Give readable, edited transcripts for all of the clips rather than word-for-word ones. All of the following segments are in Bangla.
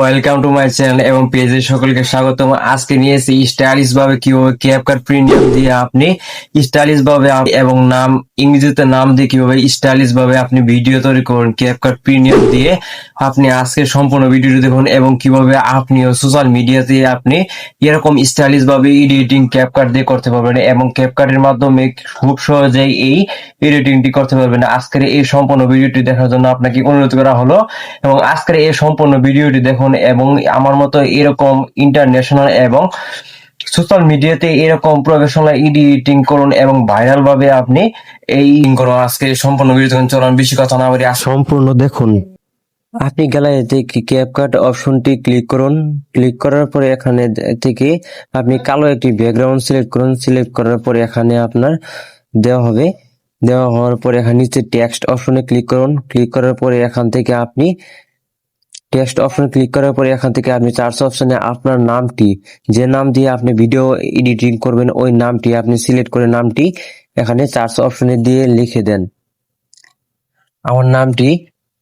ওয়েলকাম টু মাই চ্যানেল এবং পেজে সকলকে স্বাগতম। আজকে নিয়েছি স্টাইলিশ ভাবে কিভাবে ক্যাপকাট প্রিমিয়াম দিয়ে আপনি স্টাইলিশ ভাবে এবং নাম ইংরেজিতে নাম দিয়ে কিভাবে স্টাইলিশ ভাবে আপনি ভিডিও তৈরি করুন ক্যাপকাট প্রিমিয়াম দিয়ে। আপনি আজকে সম্পূর্ণ ভিডিওটি দেখুন এবং কিভাবে আপনিও সোশ্যাল মিডিয়াতে আপনি এরকম স্টাইলিশ ভাবে এডিটিং ক্যাপকাট দিয়ে করতে পারবেন এবং ক্যাপকাটের মাধ্যমে খুব সহজেই এই এডিটিংটি করতে পারবেন। আজকের এই সম্পূর্ণ ভিডিওটি দেখার জন্য আপনাকে অনুরোধ করা হলো এবং আজকের এই সম্পূর্ণ ভিডিওটি দেখুন এবং আমার মতো এরকম ইন্টারন্যাশনাল এবং সোশ্যাল মিডিয়াতে এরকম প্রফেশনাল এডিটিং করুন এবং ভাইরাল ভাবে আপনি এই করুন। আজকে সম্পূর্ণ ভিডিও দেখুন, চলুন বেশি কথা না বলি সম্পূর্ণ দেখুন। আপনি গ্যালারিতে ক্যাপকাট অপশনটি ক্লিক করুন। ক্লিক করার পরে এখানে থেকে আপনি কালো একটি ব্যাকগ্রাউন্ড সিলেক্ট করুন। সিলেক্ট করার পরে এখানে আপনার দেওয়া হবে। দেওয়া হওয়ার পরে এখানে নিচে টেক্সট অপশনে ক্লিক করুন। ক্লিক করার পরে এখান থেকে আপনি টেক্সট অপশন ক্লিক করার পরে এখান থেকে আপনি সার্চ অপশনে আপনার নামটি, যে নাম দিয়ে আপনি ভিডিও এডিটিং করবেন ওই নামটি আপনি সিলেক্ট করে নামটি এখানে সার্চ অপশনে দিয়ে লিখে দেন। আমার নামটি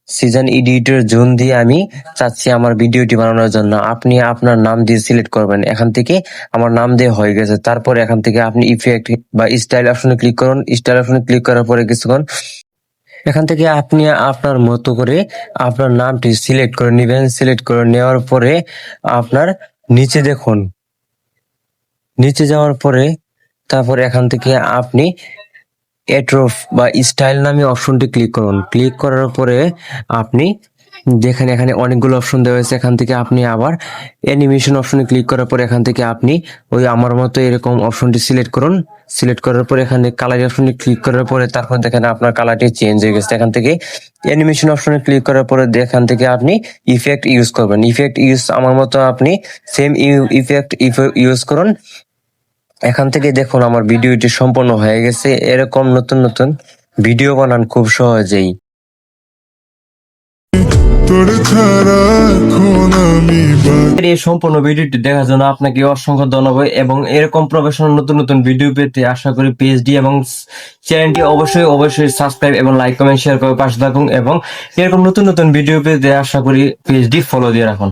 সিজন এডিটর জোন দিয়ে আমি চাচ্ছি আমার ভিডিওটি বানানোর জন্য। আপনি আপনার নাম দিয়ে সিলেক্ট করবেন। এখান থেকে আমার নাম দিয়ে হয়ে গেছে। তারপর এখান থেকে আপনি ইফেক্ট বা স্টাইল অপশনে ক্লিক করুন। স্টাইল অপশনে ক্লিক করার পরে কিছুক্ষণ এখান থেকে আপনি আপনার মতো করে আপনার নামটি সিলেক্ট করে নেবেন। সিলেক্ট করে নেওয়ার পরে আপনার নিচে দেখুন, নিচে যাওয়ার পরে তারপর এখান থেকে আপনি এট্রফ বা স্টাইল নামে অপশনটি ক্লিক করুন। ক্লিক করার পরে আপনি দেখেন এখানে অনেকগুলো অপশন দেওয়া হয়েছে। এখান থেকে আপনি আবার অ্যানিমেশন অপশনে ক্লিক করার পরে এখান থেকে আপনি ওই আমার মতো এরকম অপশনটি সিলেক্ট করুন। সিলেক্ট করার পরে এখানে কালার অপশনে ক্লিক করার পরে তারপর দেখেন আপনার কালারটি চেঞ্জ হয়ে গেছে। এখান থেকে অ্যানিমেশন অপশনে ক্লিক করার পরে এখান থেকে আপনি ইফেক্ট ইউজ করবেন। ইফেক্ট ইউজ আমার মতো আপনি সেম ইফেক্ট ইউজ করুন। এখান থেকে দেখুন আমার ভিডিওটি সম্পূর্ণ হয়ে গেছে। এরকম নতুন নতুন ভিডিও বানান খুব সহজেই। এই সম্পূর্ণ ভিডিওটি দেখার জন্য আপনাকে অসংখ্য ধন্যবাদ এবং এরকম প্রফেশনাল নতুন নতুন ভিডিও পেতে আশা করি পেজটি এবং চ্যানেলটি অবশ্যই সাবস্ক্রাইব এবং লাইক কমেন্ট শেয়ার করে পাশে থাকুন এবং এরকম নতুন নতুন ভিডিও পেতে আশা করি পেজটি ফলো দিয়ে রাখুন।